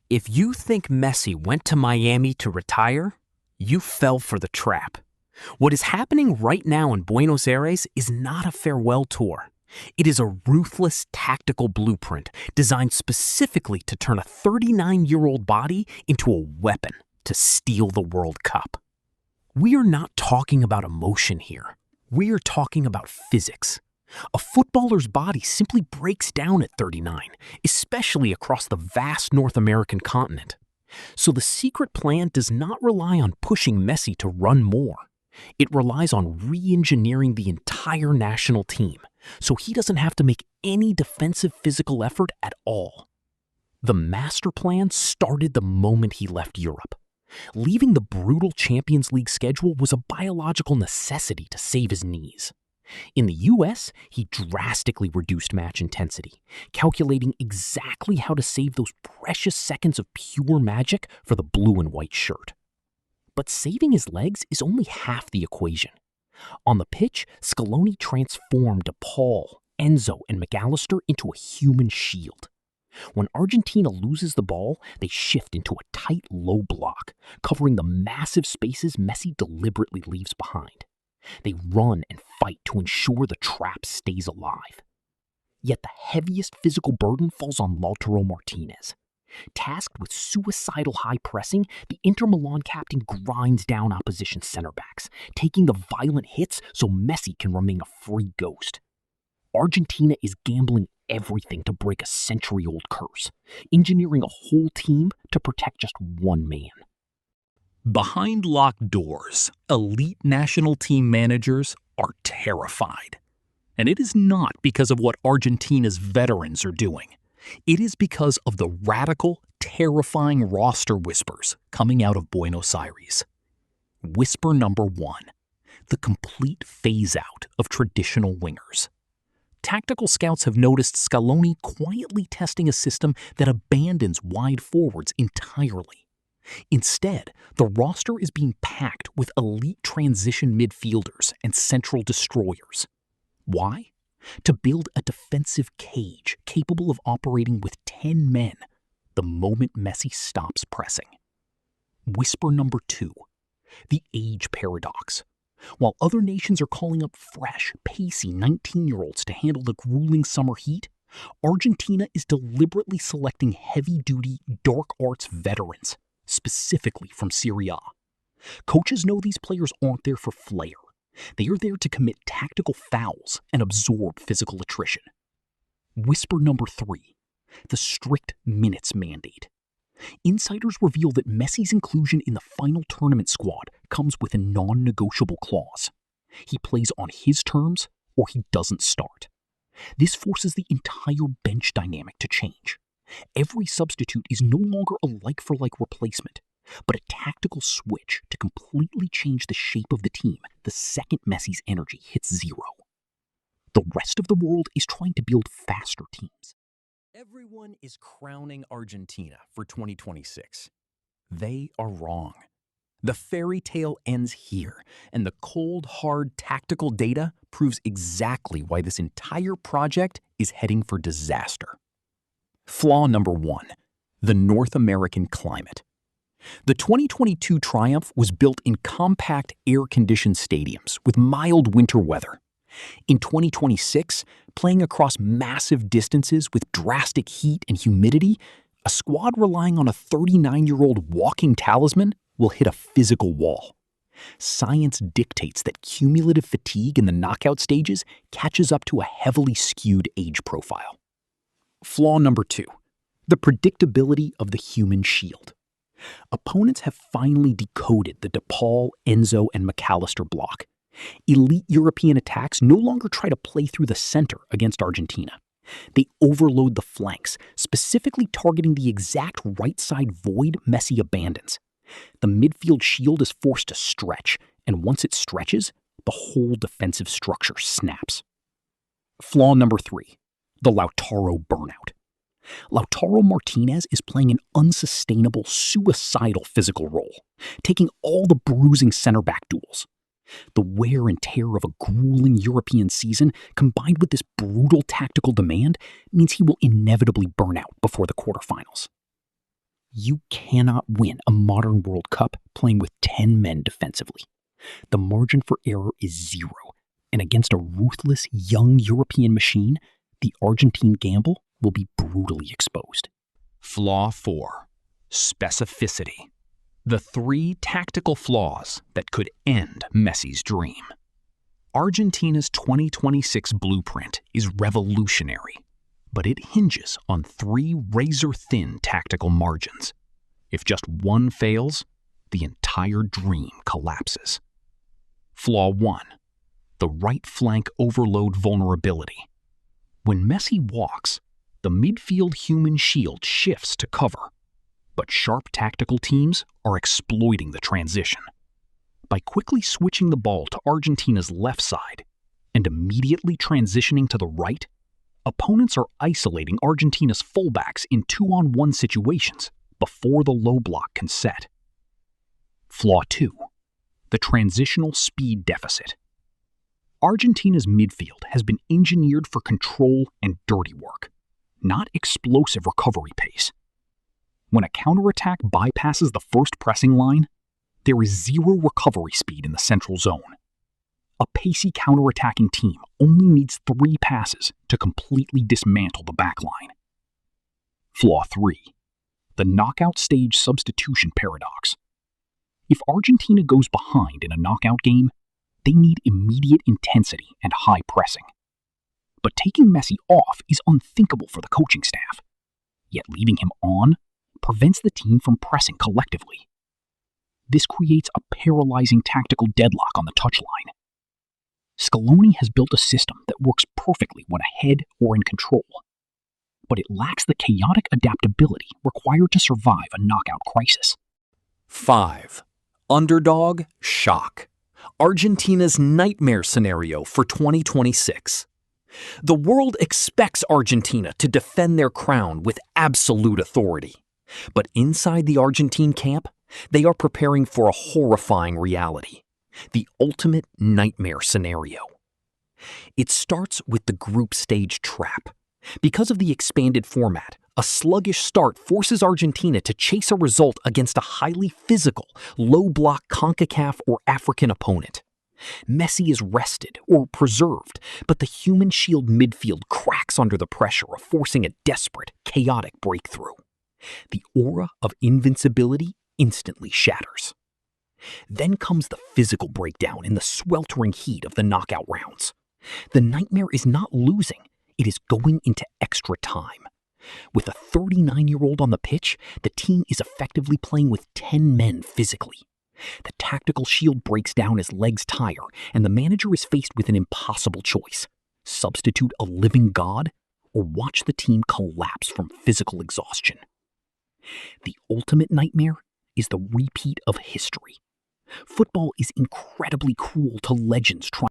If you think Messi went to Miami to retire, you fell for the trap. What is happening right now in Buenos Aires is not a farewell tour. It is a ruthless tactical blueprint designed specifically to turn a 39-year-old body into a weapon to steal the World Cup. We are not talking about emotion here. We are talking about physics. A footballer's body simply breaks down at 39, especially across the vast North American continent. So the secret plan does not rely on pushing Messi to run more. It relies on re-engineering the entire national team, so he doesn't have to make any defensive physical effort at all. The master plan started the moment he left Europe. Leaving the brutal Champions League schedule was a biological necessity to save his knees. In the US, he drastically reduced match intensity, calculating exactly how to save those precious seconds of pure magic for the blue and white shirt. But saving his legs is only half the equation. On the pitch, Scaloni transformed DePaul, Enzo, and McAllister into a human shield. When Argentina loses the ball, they shift into a tight low block, covering the massive spaces Messi deliberately leaves behind. They run and fight to ensure the trap stays alive. Yet the heaviest physical burden falls on Lautaro Martinez. Tasked with suicidal high pressing, the Inter Milan captain grinds down opposition center backs, taking the violent hits so Messi can remain a free ghost. Argentina is gambling everything to break a century-old curse, engineering a whole team to protect just one man. Behind locked doors, elite national team managers are terrified. And it is not because of what Argentina's veterans are doing. It is because of the radical, terrifying roster whispers coming out of Buenos Aires. Whisper number 1, the complete phase-out of traditional wingers. Tactical scouts have noticed Scaloni quietly testing a system that abandons wide forwards entirely. Instead, the roster is being packed with elite transition midfielders and central destroyers. Why? To build a defensive cage capable of operating with 10 men the moment Messi stops pressing. Whisper number 2, the age paradox. While other nations are calling up fresh, pacey 19-year-olds to handle the grueling summer heat, Argentina is deliberately selecting heavy-duty, dark arts veterans, specifically from Serie A. Coaches know these players aren't there for flair. They are there to commit tactical fouls and absorb physical attrition. Whisper number 3, the strict minutes mandate. Insiders reveal that Messi's inclusion in the final tournament squad comes with a non-negotiable clause. He plays on his terms or he doesn't start. This forces the entire bench dynamic to change. Every substitute is no longer a like-for-like replacement, but a tactical switch to completely change the shape of the team the second Messi's energy hits zero. The rest of the world is trying to build faster teams. Everyone is crowning Argentina for 2026. They are wrong. The fairy tale ends here, and the cold, hard tactical data proves exactly why this entire project is heading for disaster. Flaw number 1, the North American climate. The 2022 triumph was built in compact, air-conditioned stadiums with mild winter weather. In 2026, playing across massive distances with drastic heat and humidity, a squad relying on a 39-year-old walking talisman will hit a physical wall. Science dictates that cumulative fatigue in the knockout stages catches up to a heavily skewed age profile. Flaw number 2, the predictability of the human shield. Opponents have finally decoded the DePaul, Enzo, and McAllister block. Elite European attacks no longer try to play through the center against Argentina. They overload the flanks, specifically targeting the exact right side void Messi abandons. The midfield shield is forced to stretch, and once it stretches, the whole defensive structure snaps. Flaw number 3, the Lautaro burnout. Lautaro Martinez is playing an unsustainable, suicidal physical role, taking all the bruising center-back duels. The wear and tear of a grueling European season, combined with this brutal tactical demand, means he will inevitably burn out before the quarterfinals. You cannot win a modern World Cup playing with 10 men defensively. The margin for error is zero, and against a ruthless young European machine, the Argentine gamble will be brutally exposed. Flaw 4. Specificity. The 3 tactical flaws that could end Messi's dream. Argentina's 2026 blueprint is revolutionary, but it hinges on 3 razor-thin tactical margins. If just one fails, the entire dream collapses. Flaw 1. The right flank overload vulnerability. When Messi walks, the midfield human shield shifts to cover, but sharp tactical teams are exploiting the transition. By quickly switching the ball to Argentina's left side and immediately transitioning to the right, opponents are isolating Argentina's fullbacks in 2-on-1 situations before the low block can set. Flaw 2. The transitional speed deficit. Argentina's midfield has been engineered for control and dirty work, not explosive recovery pace. When a counterattack bypasses the first pressing line, there is zero recovery speed in the central zone. A pacey counterattacking team only needs 3 passes to completely dismantle the backline. Flaw 3. The knockout stage substitution paradox. If Argentina goes behind in a knockout game, they need immediate intensity and high pressing. But taking Messi off is unthinkable for the coaching staff. Yet leaving him on prevents the team from pressing collectively. This creates a paralyzing tactical deadlock on the touchline. Scaloni has built a system that works perfectly when ahead or in control, but it lacks the chaotic adaptability required to survive a knockout crisis. 5. Underdog shock. Argentina's nightmare scenario for 2026. The world expects Argentina to defend their crown with absolute authority. But inside the Argentine camp, they are preparing for a horrifying reality. The ultimate nightmare scenario. It starts with the group stage trap. Because of the expanded format, a sluggish start forces Argentina to chase a result against a highly physical, low-block CONCACAF or African opponent. Messi is rested or preserved, but the human shield midfield cracks under the pressure of forcing a desperate, chaotic breakthrough. The aura of invincibility instantly shatters. Then comes the physical breakdown in the sweltering heat of the knockout rounds. The nightmare is not losing, it is going into extra time. With a 39-year-old on the pitch, the team is effectively playing with 10 men physically. The tactical shield breaks down as legs tire, and the manager is faced with an impossible choice: substitute a living god or watch the team collapse from physical exhaustion. The ultimate nightmare is the repeat of history. Football is incredibly cruel to legends trying